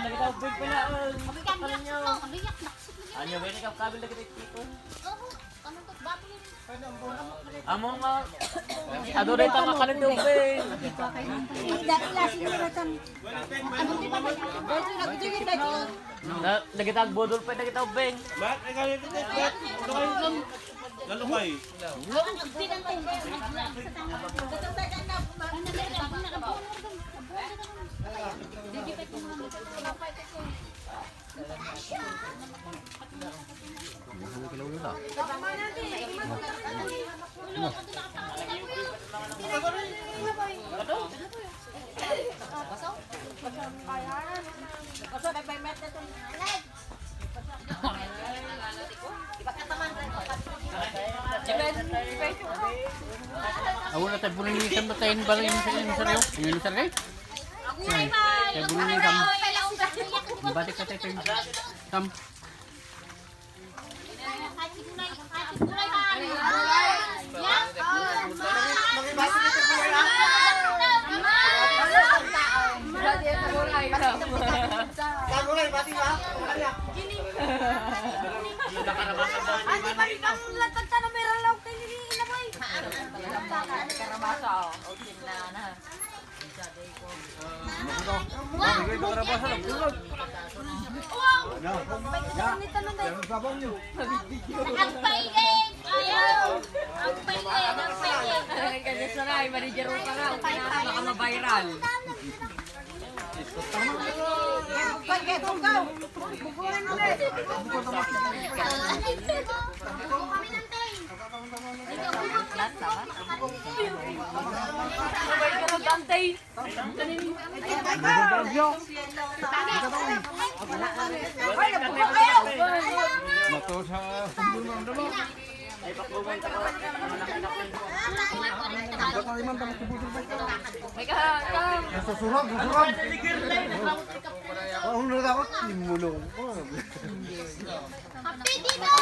nagkatawag pala. Kabiyak nyo. Ano ba yung kabil na kita dito? Oo. Ano to? Baboy. Amo nga. Ado rin tama ka ng tubig. Nagitag bodol pa nagitag beng. Bakit ikaw yung titit? Ano kayo dyan? Lalukay. Ako na tayo buninisan ba tayo ba rin sa inyo? Yung sa rin? Tayo buninisan. Batik ka tayo. Sam. Ang paigin! Ayaw! Ang paigin! Ang paigin! Kanya saray, manager ka na, baka ma-viral. Sabay ka mag-antay. Mato sa pagbunuan naman. May kahakam. Susurag. Ang naratakot, yung mulong. Happy dito!